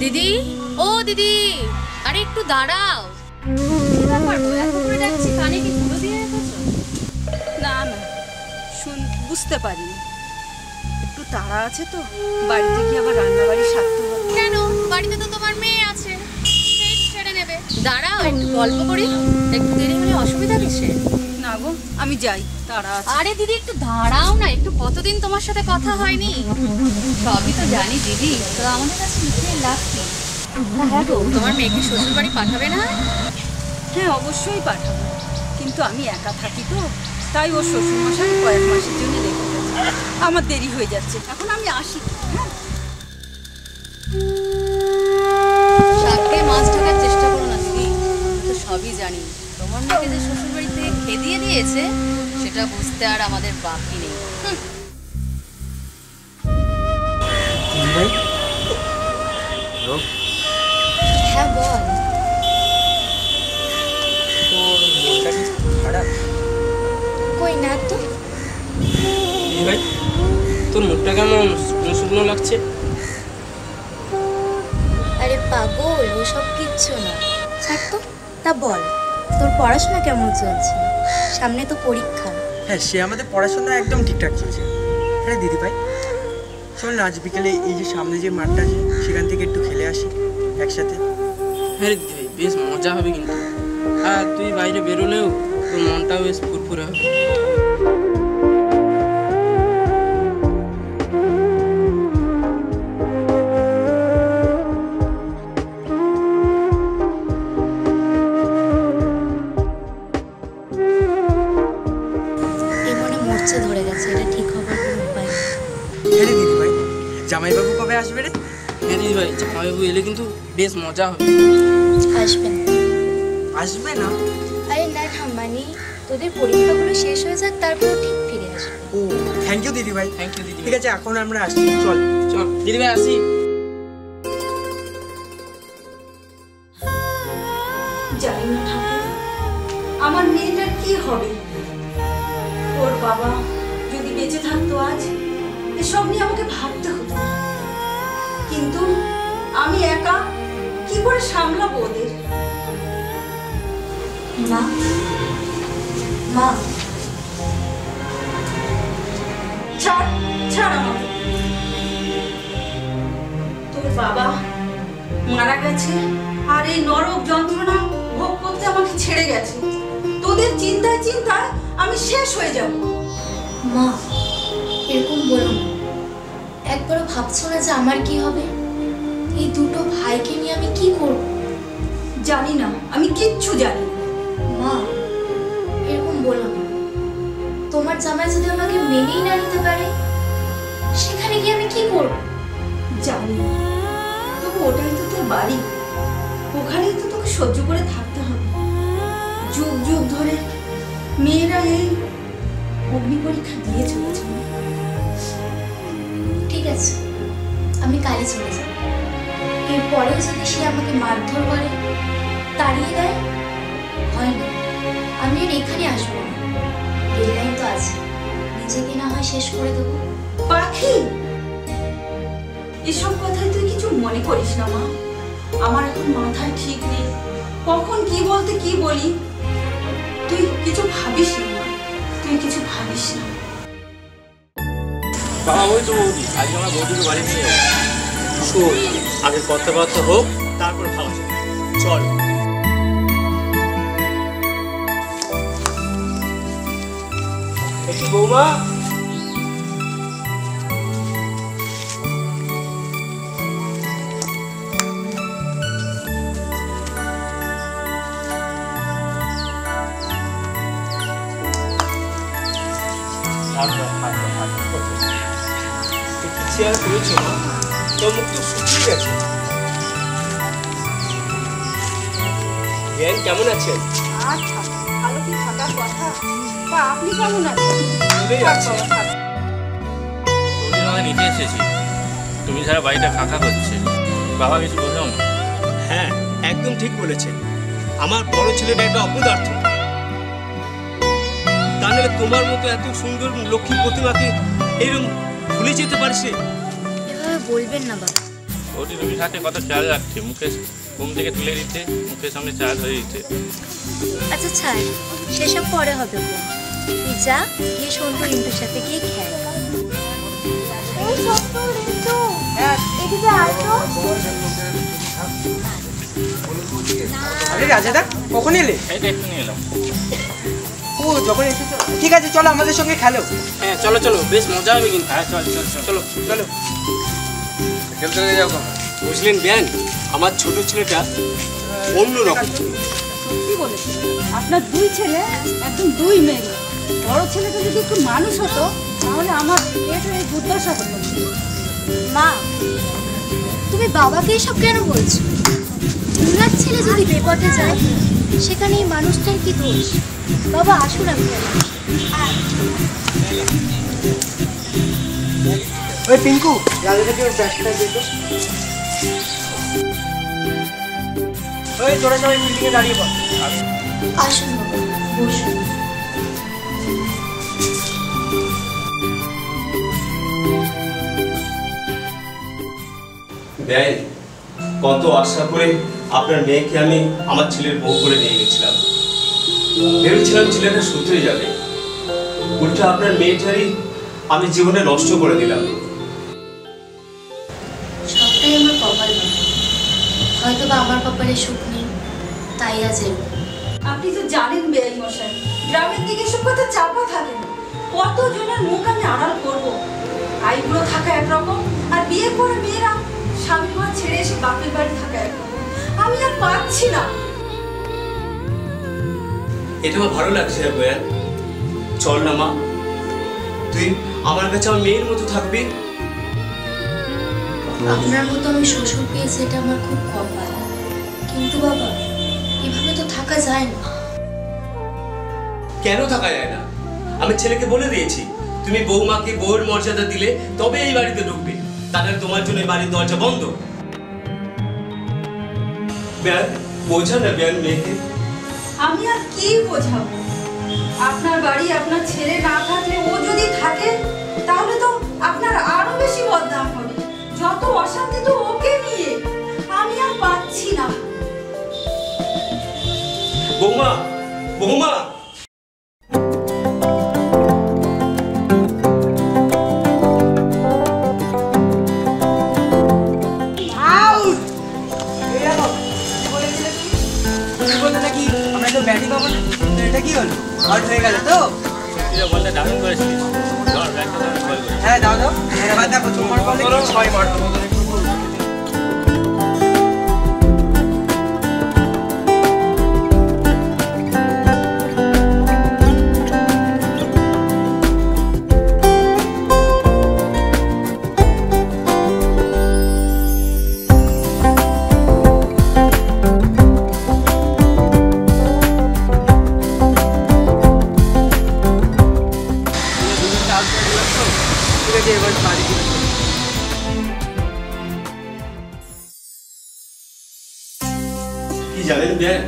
দিদি, ও দিদি, আরে একটু দাঁড়াও। কি ব্যাপার গো, এত করে ডাকছি, কানে কি পুরো দিয়ে রেখেছো? না না, বুঝতে পারিনি, একটু তাড়া আছে তো, বাড়িতে গিয়ে আবার রান্নাবাড়ি সারতে হবে। কেন, বাড়িতে তো তোমার মেয়ে আছে, সেই ছেড়ে নেবে। দাঁড়াও একটু গল্প করি, একটু দেরি হলে অসুবিধা কিসে? না গো, আমি যাই, তাড়া আছে। আরে দিদি একটু দাঁড়াও না, একটু কতদিন তোমার সাথে কথা হয়নি। সবই তো জানি দিদি, তো আমাদের কাছে লিখে লাভ কি? হ্যাঁ গো, তোমার মেয়েকে শ্বশুর বাড়ি পাঠাবে না? হ্যাঁ অবশ্যই পাঠাবো, কিন্তু আমি একা থাকি তো, তাই ওর শ্বশুরমশাই কয়েক মাসের জন্য রেখে গেছে। আমার দেরি হয়ে যাচ্ছে, এখন আমি আসি। হ্যাঁ, সাথে মাছ ঢাকার চেষ্টা করো না দিদি, তো সবই জানি। তোমার মেয়েকে যে শ্বশুর বাড়ি থেকে খেদিয়ে দিয়েছে সেটা বুঝতে আর আমাদের বাকি নেই। হ্যাঁ বল। তোর মনটা কি খারাপ? কই না তো। ভাই তোর মুখটা কেমন শুকনো শুকনো লাগছে? আরে পাগল, ওসব কিচ্ছু না, ছাড় তো। তা বল, তোর পড়াশোনা কেমন চলছে? সামনে তো পরীক্ষা। হ্যাঁ, সে আমাদের পড়াশোনা একদম ঠিকঠাক চলছে। হ্যাঁ দিদি ভাই, চল না আজ বিকেলে এই যে সামনে যে মাঠটা আছে সেখান থেকে একটু খেলে আসি একসাথে। হ্যাঁ দিদি ভাই, বেশ মজা হবে কিন্তু। আর তুই বাইরে বেরোলেও তোর মনটাও বেশ ফুরফুরে হবে। ধরে গেছে, এটা ঠিক হবার কোনো উপায় নেই। হ্যাঁ রে দিদি ভাই, জামাইবাবু কবে আসবে রে? হ্যাঁ দিদি ভাই, জামাইবাবু এলে কিন্তু বেশ মজা হবে। আসবে না? আসবে না? আরে না না, মানে তোদের পরীক্ষাগুলো শেষ হয়ে যাক, তারপর ঠিক ফিরে আসবে। ও থ্যাংক ইউ দিদি ভাই। থ্যাংক ইউ দিদি। ঠিক আছে, এখন আমরা আসছি, চল চল দিদি ভাই, আসি। জানি না ঠাকুর, আমার মেয়েটার কি হবে। ওর বাবা যদি বেঁচে থাকতো আজ, এসব নিয়ে আমাকে ভাবতে হতো, কিন্তু আমি একা কি করে সামলাবো ওদের। মা, মা, ছাড় ছাড় আমাকে। তোর বাবা মারা গেছে আর এই নরক যন্ত্রণা ভোগ করতে আমাকে ছেড়ে গেছে। তোদের চিন্তায় চিন্তায় আমি শেষ হয়ে যাব। মা, এরকম বলো না। একবারও ভাবছো না যে আমার কি হবে? এই দুটো ভাইকে নিয়ে আমি কি করব? জানি না, আমি কিচ্ছু জানি না। মা, এরকম বলো না। তোমার জামাই যদি আমাকে মেনেই না নিতে পারে, সেখানে গিয়ে আমি কি করব? জানি না, তবু ওটাই তো তোর বাড়ি, ওখানেই তো তোকে সহ্য করে থাকতে হবে। যুগ যুগ ধরে মেয়েরা এই অগ্নি পরীক্ষা দিয়ে চলেছে। ঠিক আছে, আমি কালই চলে যাব। এরপরেও যদি সে আমাকে মারধর করে, তাড়িয়ে দেয়, হয় না, আমি আর এখানে আসবো না। ডেডলাইন তো আছে, নিজেকে না হয় শেষ করে দেবো। পাখি, এসব কথায় তুই কিছু মনে করিস না মা। আমার এখন মাথায় ঠিক নেই, কখন কি বলতে কি বলি। তুই কিছু ভাবিস না মা, তুই কিছু ভাবিস না। বাবা, ওই তো বৌদি, আজকে আমার বৌদিকে বাড়ি নিয়ে যাবো। শোন, আগে কথাবার্তা হোক, তারপর ভাবা যাবে। চল। বৌমা, চেয়ার করেছো না, তোর মুখ তো শুকিয়ে গেছে। কেমন আছেন? আচ্ছা, ভালো কি থাকার কথা। তা আপনি কেমন আছেন? নিতে এসেছি, তুমি ছাড়া বাড়িটা ফাঁকা হচ্ছে। বাবা কিছু বোঝাও না। হ্যাঁ, একদম ঠিক বলেছেন। আমার বড় ছেলেটা একটা অপদার্থ। তাহলে তোমার মতো এত সুন্দর লক্ষ্মী প্রতিমাকে এরকম ভুলে যেতে পারে সে? এভাবে বলবেন না বাবা। ও বৌদি রুবির হাতে কত খেয়াল রাখছে, মুখে ঘুম থেকে তুলে দিচ্ছে, মুখের সামনে চা ধরে দিচ্ছে। আচ্ছা ছাড়, সেসব পরে হবে। তুই যা গিয়ে সন্টু রিন্টুর সাথে গিয়ে খেল। আরে রাজাদা কখন এলে? এই তো একটু নিয়ে এলাম। ও যখন এসেছো, ঠিক আছে চলো আমাদের সঙ্গে খেলো। হ্যাঁ চলো চলো, বেশ মজা হবে কিন্তু। হ্যাঁ চল চল চল। চলো চলো। খেলতে যাও কখন? বুঝলেন বিয়ান, আমার ছোট ছেলেটা অন্যরকম। কি বলেছে? আপনার দুই ছেলে একদম দুই মেয়ে। বড় ছেলেটা যদি একটু মানুষ হতো তাহলে আমার মেয়েটা এই দুর্দশা হতো। মা, তুমি বাবাকে এসব কেন বলছো? দুলার ছেলে যদি বিপদে যায় সেখানে এই মানুষটার কি দোষ? বাবা আসুন, আমি ওই পিঙ্কু, রাজাদাকে ওর ব্যাগটা দিত। ওই তোরা সবাই বিল্ডিংয়ে দাঁড়িয়ে পড়। আসুন বাবা, বসুন। দেয় কত আশা করে আপনার মেয়েকে আমি আমার ছেলের বউ করে নিয়ে গেছিলাম। ভেবেছিলাম ছেলেটা শুধরে যাবে, উল্টা আপনার মেয়েটারই আমি জীবনে নষ্ট করে দিলাম। সবটাই আমার কপাল বাবা। হয়তো বা আমার কপালে সুখ নেই, তাই আজ এরকম। আপনি তো জানেন বেআই মশাই, গ্রামের দিকে সব কথা চাপা থাকে না। কতজনের মুখ আমি আড়াল করবো? আইগুলো থাকা একরকম, আর বিয়ে করে মেয়েরা স্বামীর ঘর ছেড়ে এসে বাপের বাড়ি থাকা একরকম। আমি আর পাচ্ছি না। এটা আমার ভালো লাগছে না বয়ান। চল না মা, তুই আমার কাছে আমার মেয়ের মতো থাকবি। আপনার মতো আমি শ্বশুর পেয়েছি, এটা আমার খুব কপাল। কিন্তু বাবা, এভাবে তো থাকা যায় না। কেন থাকা যায় না? আমি ছেলেকে বলে দিয়েছি, তুমি বৌমাকে বউয়ের মর্যাদা দিলে তবে এই বাড়িতে ঢুকবে, তাহলে তোমার জন্য এই বাড়ির দরজা বন্ধ। বেয়ান, বোঝা না বেয়ান মেয়েকে। আমি আর কি বোঝাবো? আপনার বাড়ি আপনার ছেলে না থাকলে ও যদি থাকে তাহলে তো আপনার আরো বেশি বদনাম হবে। যত অশান্তি তো ওকে নিয়ে। আমি আর পাচ্ছি না। বৌমা, বৌমা, নাকি আমরা তো ব্যাটই পাবো না, এটা কি হলো? আউট হয়ে গেল তো? বলটা দারুণ করেছিস। ধর ব্যাগটা ধরে কল কর। হ্যাঁ দাও দাও। এবার দেখো তোমার বলে কি 6 মারবো। কি জানেন বেয়ান,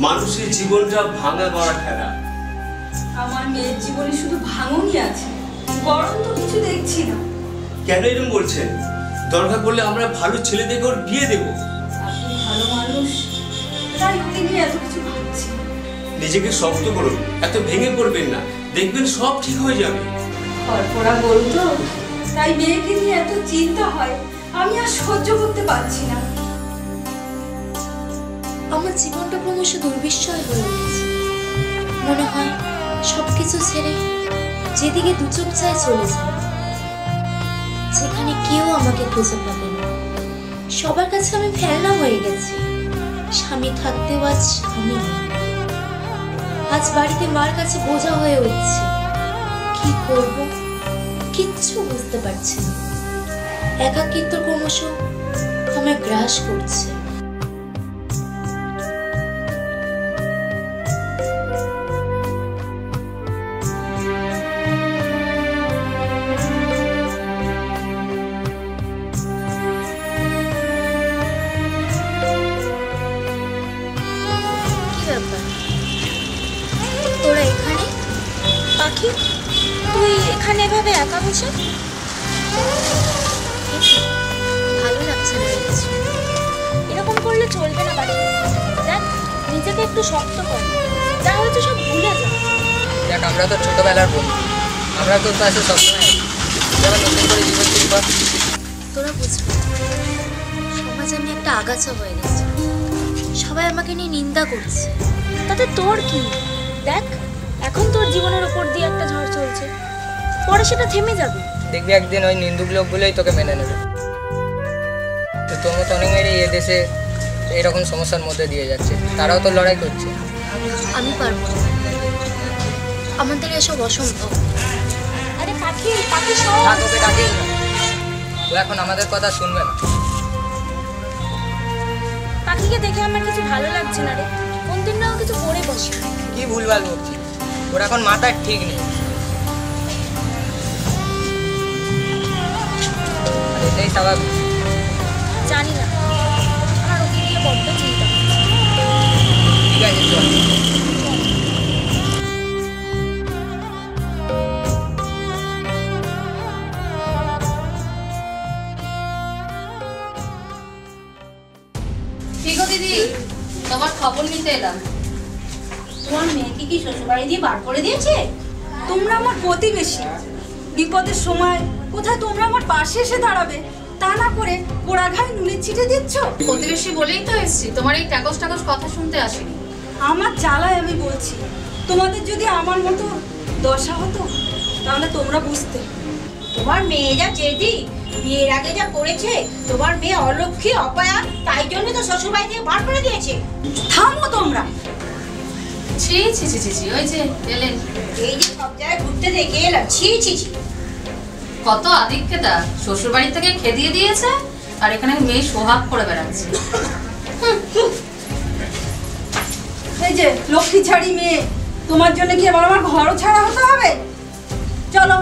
মানুষের জীবনটা ভাঙা গড়া খেলা। আমার মেয়ের জীবনে শুধু ভাঙনই আছে, গরম তো কিছু দেখছি না। কেন এরকম বলছেন? দরকার পড়লে আমরা ভালো ছেলে দেখে ওর বিয়ে দেবো। আপনি ভালো মানুষ, তাই ওকে নিয়ে এত কিছু ভাবছি। নিজেকে শক্ত করুন, এত ভেঙে পড়বেন না, দেখবেন সব ঠিক হয়ে যাবে। খরপড়া গরু তো, তাই মেয়েকে নিয়ে এত চিন্তা হয়। আমি আর সহ্য করতে পারছি না। আমার জীবনটা ক্রমশ দুর্বিষয় হয়ে উঠেছে। মনে হয় সবকিছু ছেড়ে যেদিকে দু চোখ চায় চলে যায়, যেখানে কেউ আমাকে খুঁজে পাবে না। সবার কাছে আমি ফেলনা হয়ে গেছি। স্বামী থাকতেও আজ স্বামী নেই। আজ বাড়িতে মার কাছে বোঝা হয়ে উঠছে। কি করব কিচ্ছু বুঝতে পারছি না। একাকিত্ব ক্রমশ আমায় গ্রাস করছে। তোরা এখানে? পাখি, তুই এখানে এভাবে একা বসে? ভালো লাগছে নিজেকে একটু শক্ত কর, তাহলে তো সব ভুলে যা। দেখ, আমরা তো ছোটবেলার বন্ধু, আমরা তোর পাশে সবসময় যারা নতুন করে জীবন শুরু কর। তোরা বুঝবি, সমাজে আমি একটা আগাছা হয়ে গেছি, সবাই আমাকে নিয়ে নিন্দা করছে। তাতে তোর কি? দেখ, এখন তোর জীবনের উপর দিয়ে একটা ঝড় চলছে, পরে সেটা থেমে যাবে। দেখবি একদিন ওই নিন্দুক লোকগুলোই তোকে মেনে নেবে। তো তোর মতো অনেক মেয়েরই এ দেশে এইরকম সমস্যার মধ্যে দিয়ে যাচ্ছে, তারাও তো লড়াই করছে। আমি পারবো না, আমাদের এসব অসম্ভব। আরে পাখি, পাখি সব থাক, ওকে ডাকিস না, ও এখন আমাদের কথা শুনবে না। পাখিকে দেখে আমার কিছু ভালো লাগছে না রে, কোন দিন না ও কিছু করে বসে। কি ভুলভাল বলছি, ওর এখন মাথার ঠিক নেই। আর এটাই স্বাভাবিক। জানি না, আমার ওকে নিয়ে বড্ড চিন্তা হচ্ছে। ঠিক আছে, চল। কি গো দিদি, তোমার খবর নিতে এলাম। তোমার মেয়েকে কি শ্বশুরবাড়ি দিয়ে বার করে দিয়েছে? তোমরা আমার প্রতিবেশী, বিপদের সময় কোথায় তোমরা আমার পাশে এসে দাঁড়াবে, তা না করে পোড়াঘায় নুনের ছিটে দিচ্ছ। প্রতিবেশী বলেই তো এসছি, তোমার এই টাকস টাকস কথা শুনতে আসিনি। আমার জ্বালায় আমি বলছি, তোমাদের যদি আমার মতো দশা হতো তাহলে তোমরা বুঝতে। তোমার মেয়ে যা জেদি, বিয়ের আগে যা করেছে, তোমার মেয়ে অলক্ষী অপায়া, তাই জন্য তো শ্বশুরবাড়ি থেকে বার করে দিয়েছে। থামো তোমরা। ছি ছি ছি ছি ছি, ওই যে এলেন। এই যে সব জায়গায় ঘুরতে দেখে এলাম, ছি ছি ছি। কত আদিক্ষেতা, শ্বশুর বাড়ি থেকে খেদিয়ে দিয়েছে আর এখানে মেয়ে সোহাগ করে বেড়াচ্ছে। এই যে লক্ষ্মী ছাড়ি মেয়ে, তোমার জন্য কি এবার আমার ঘরও ছাড়া হতে হবে? চলো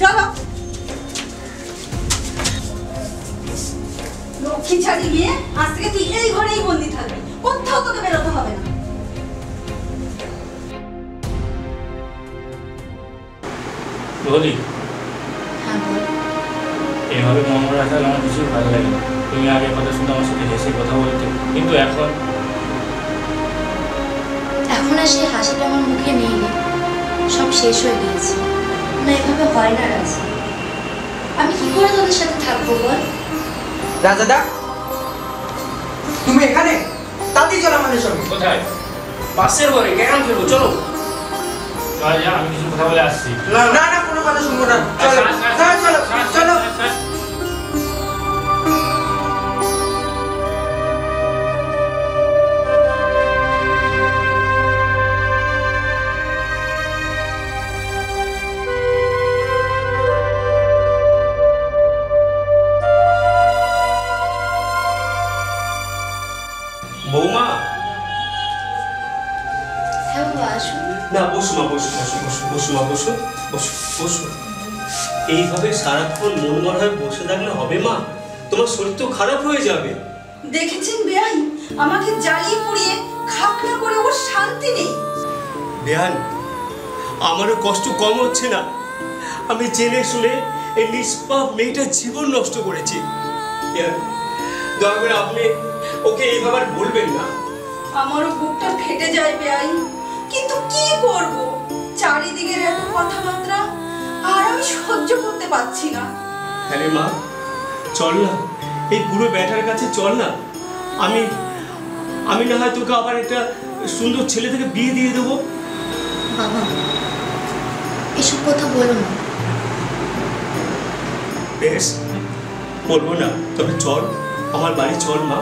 চলো। লক্ষ্মী ছাড়ি মেয়ে, আজ থেকে তুই এই ঘরেই বন্দি থাকবি, কোথাও তোকে বেরোতে হবে না। বলি, হ্যাঁ বল। এভাবে মন মরা রাখলে আমার কিছু ভালো লাগে না। তুমি আগে কথা শুনতে আমার সাথে হেসে কথা বলতে, কিন্তু এখন আর সেই হাসিটা আমার মুখে নেই রে, সব শেষ হয়ে গিয়েছে। না, এভাবে হয় না রাজ, আমি কি করে তোদের সাথে থাকবো বল? রাজাদা, তুমি এখানে? তাড়াতাড়ি চলো আমাদের সঙ্গে। কোথায়? পাশের ঘরে ক্যারাম খেলবো, চলো। যা, আমি কিছু কথা বলে আসছি। না না না, কোনো কথা শুনবো না, চলো চলো চলো। বৌমা, হ্যাঁ বাবা, আসুন। না বসো মা, বসো বসো বসো বসো মা, বসো বসো বসো। এইভাবে সারাক্ষণ মন মরা হয়ে বসে থাকলে হবে মা? তোমার শরীর তো খারাপ হয়ে যাবে। দেখেছেন বেআই, আমাকে জ্বালিয়ে পুড়িয়ে খাকনা করে ওর শান্তি নেই। বেয়ান, আমারও কষ্ট কম হচ্ছে না। আমি জেনে শুনে এই নিষ্পাপ মেয়েটার জীবন নষ্ট করেছি। বেয়ান, দয়া করে আপনি ওকে এইভাবে আর বলবেন না। আমারও বুকটা ফেটে যায় বেআই, কিন্তু কি করব, চারিদিকের এত কথাবার্তা আর আমি সহ্য করতে পারছি না। হ্যাঁ রে মা, চল না, এই পুরো ব্যাটার কাছে চল না। আমি না হয় তোকে আবার একটা সুন্দর ছেলে থেকে বিয়ে দিয়ে দেবো। বাবা, এসব কথা বলো না। বেশ, বলবো না, তবে চল, আমার বাড়ি চল মা।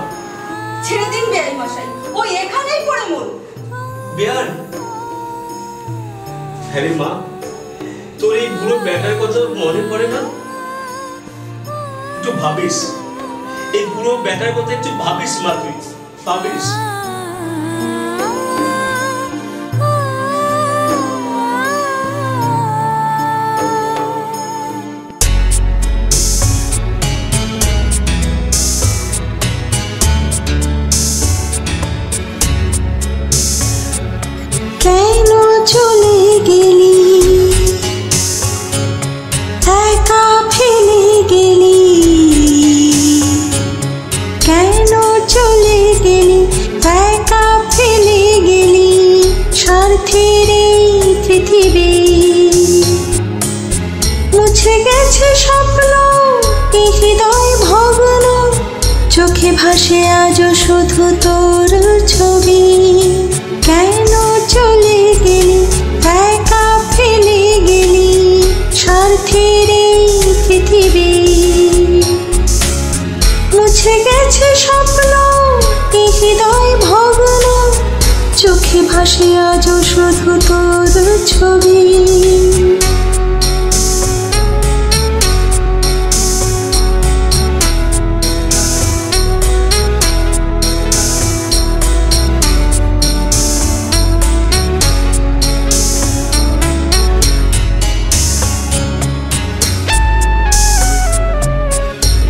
ছেড়ে দিন বেআই মশাই, ও এখানেই পড়ে মরুক। বেয়ান, হ্যাঁ রে মা, তোর এই পুরো ব্যাটার কথা মনে পড়ে না? একটু ভাবিস, এই পুরো ব্যাটার কথা একটু ভাবিস মা, তুই ভাবিস। কেন চলে গেলি, একা ফেলে গেলি, কেন চলে গেলি? চোখে ভাসে আজও শুধু তোর ছবি। কেন চলে গেলি, একা ফেলে গেলি স্বার্থের এই পৃথিবী। মুছে গেছে স্বপ্ন, এই হৃদয় ভগ্ন, চোখে ভাসে আজও শুধু তোর ছবি।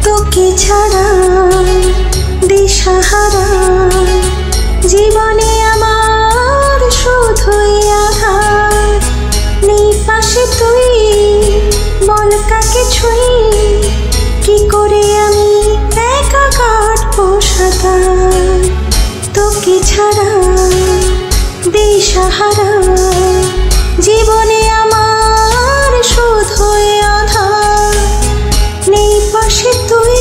তোকে ছাড়া দিশাহারা জীবনে আমার শুধুই আধার। নেই পাশে তুই, বল কাকে ছুঁই, কি করে আমি একা কাটবো সাঁতার। তোকে ছাড়া দিশাহারা জীবনে আমার শুধুই আধার। নেই পাশে তুই,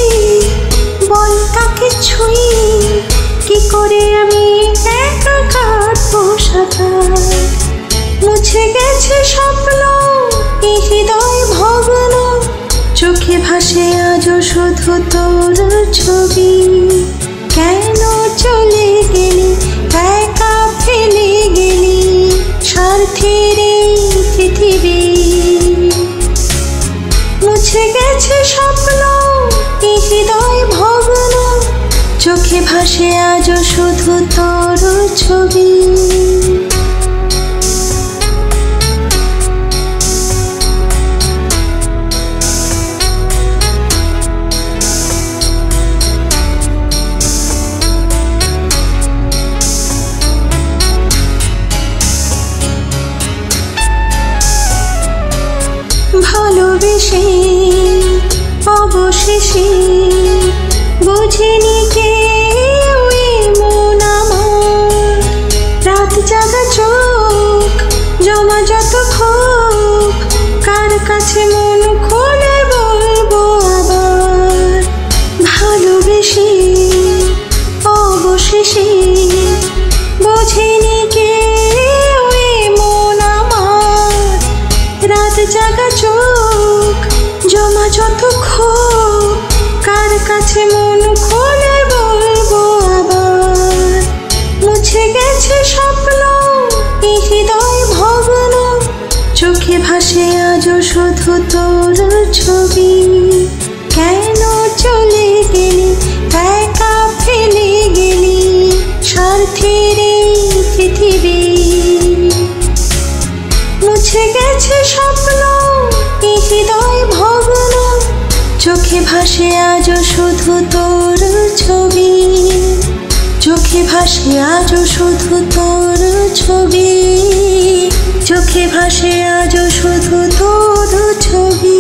বল কাকে ছুঁই, কি করে আমি একা কাটবো সাঁতার। মুছে গেছে স্বপ্ন, এই হৃদয় ভগ্ন, চোখে ভাসে আজও শুধু তোর ছবি। কেন চলে গেলি, একা ফেলে গেলি স্বার্থের এই পৃথিবী। মুছে গেছে স্বপ্ন, এই হৃদয় ভগ্ন, চোখে ভাসে আজও শুধু তোর ছবি। ভালোবেসে অবশেষে বুঝিনি কেউ এমন আমার। রাত জাগা চোখ, জমা যত ক্ষোভ, কার কাছে মন খুলে বলবো আবার। ভালোবেসে অবশেষে বুঝিনি কেউ এমন আমার। রাত জাগা চোখ, জমা যত ক্ষোভ, কার কাছে মন খুলে বলবো আবার। মুছে গেছে স্বপ্ন, এই হৃদয় ভগ্ন, চোখে ভাসে আজও শুধু তোর ছবি। কেন চলে গেলি, একা ফেলে গেলি স্বার্থের এই পৃথিবী। মুছে গেছে স্বপ্ন, এই হৃদয় ভগ্ন, চোখে ভাসে আজও শুধু তোর ছবি। চোখে ভাসে আজও শুধু তোর ছবি। চোখে ভাসে আজও শুধু তোর ছবি।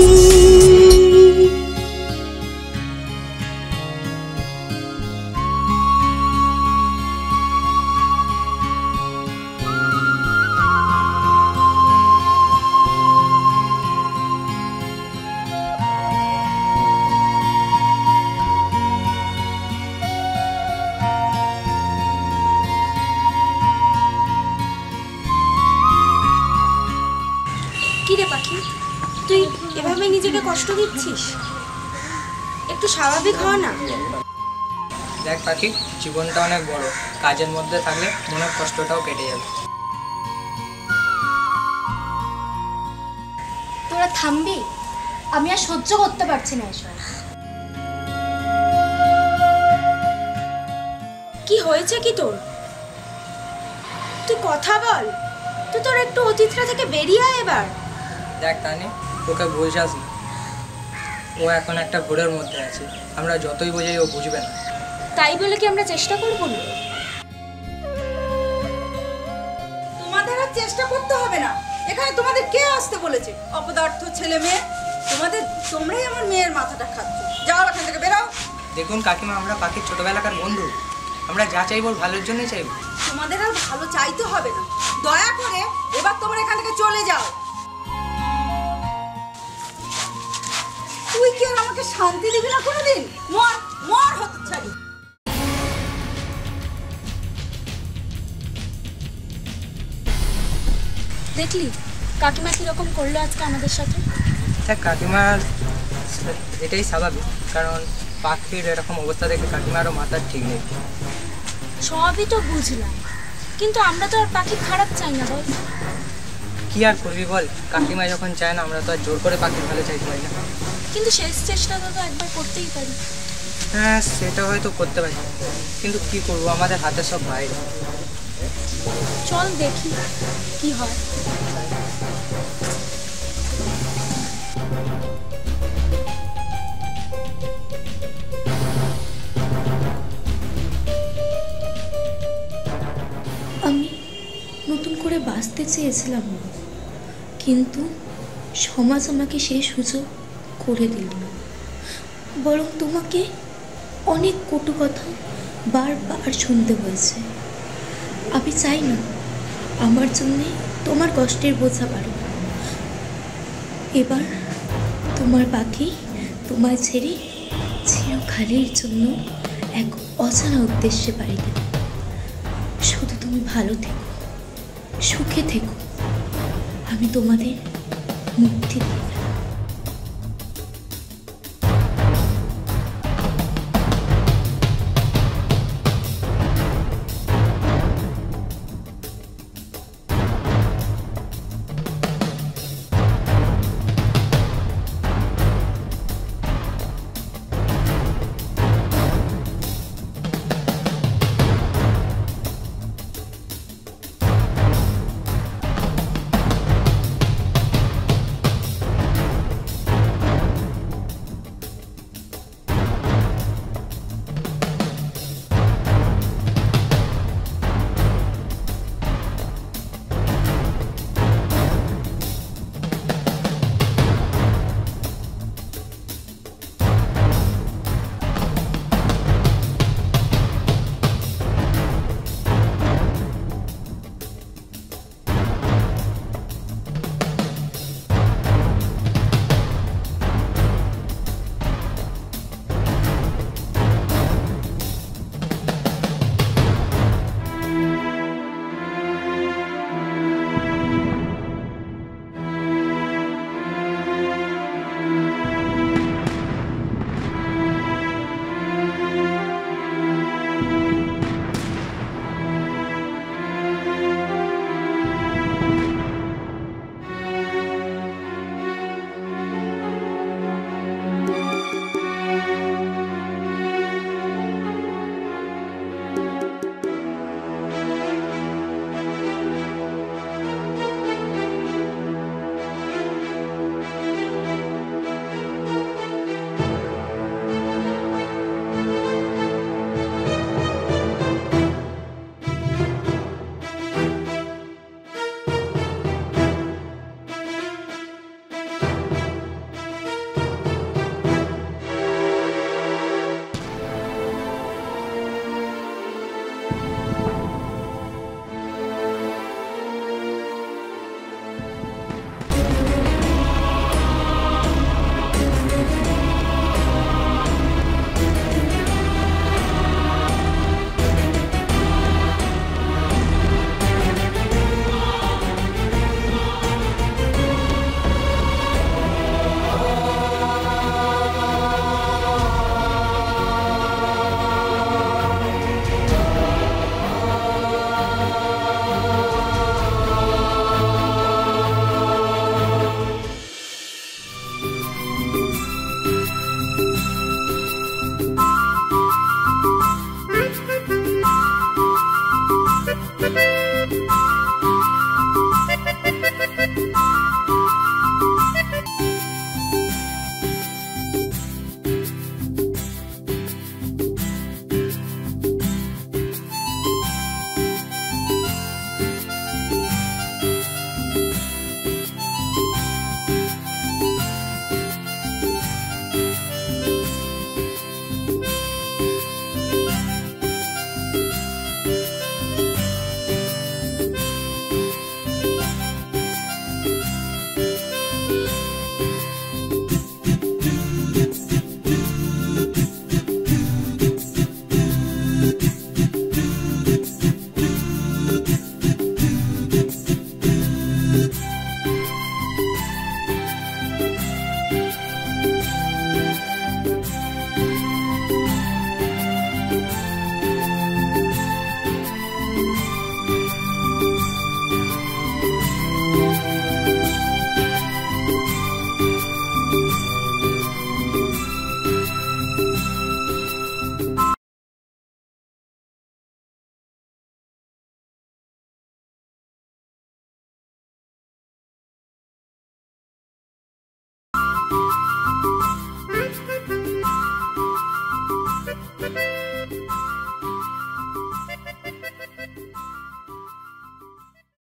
কি রে পাখি, তুই এভাবে নিজেকে কষ্ট দিচ্ছিস? একটু স্বাভাবিক হ না। দেখ পাখি, জীবনটা অনেক বড়, কাজের মধ্যে থাকলে মনের কষ্টটাও কেটে যাবে। তোরা থামবি? আমি আর সহ্য করতে পারছি না এসব। কি হয়েছে কি তোর? তুই কথা বল। তুই তোর একটু অতীতটা থেকে বেরিয়ে আয় এবার। দেখ তানি, ওকে বোঝাস না, ও এখন একটা ঘোরের মধ্যে আছে। আমরা যতই বোঝাই ও বুঝবে না। তাই বলে কি আমরা চেষ্টা করব না? তোমাদের আর চেষ্টা করতে হবে না। এখানে তোমাদের কে আসতে বলেছে? অপদার্থ ছেলে মেয়ে, তোমরাই আমার মেয়ের মাথাটা খাচ্ছ। যাও এখান থেকে, বেরাও। দেখুন কাকিমা, আমরা পাখির ছোটবেলাকার বন্ধু। আমরা যা চাইবো ভালোর জন্যই চাইবো। তোমাদের আর ভালো চাইতে হবে না, দয়া করে এবার তোমরা এখান থেকে চলে যাও। তুই কি আর আমাকে শান্তি দিবি না কোনোদিন? মর মর হতচ্ছাড়ি। দেখলি কাকিমা কীরকম করলো আজকে আমাদের সাথে। দেখ কাকিমার এটাই স্বাভাবিক, কারণ পাখির এরকম অবস্থা দেখে কাকিমারও মাথার ঠিক নেই। সবই তো বুঝলাম, কিন্তু আমরা তো আর পাখি খারাপ চাই না বল। কি আর করবি বল, কাকিমা যখন চায় না আমরা তো আর জোর করে পাখির ভালো চাইতে পারি না। কিন্তু শেষ চেষ্টাটা তো একবার করতেই পারি। হ্যাঁ সেটা হয়তো করতে পারি, কিন্তু কি করবো, আমাদের হাতে সব বাইরে। চল দেখি কি হয়। আমি নতুন করে বাঁচতে চেয়েছিলাম, কিন্তু সমাজ আমাকে সেই সুযোগ করে দিল না, বরং তোমাকে অনেক কটু কথা বারবার শুনতে হয়েছে। আমি চাই না আমার জন্যে তোমার কষ্টের বোঝা বাড়ো। এবার তোমার পাখি তোমায় ছেড়ে চিরকালের জন্য এক অজানা উদ্দেশ্যে বাড়ি দেবে। শুধু তুমি ভালো থেকো, সুখে থেকো, আমি তোমাদের মুক্তি দিই।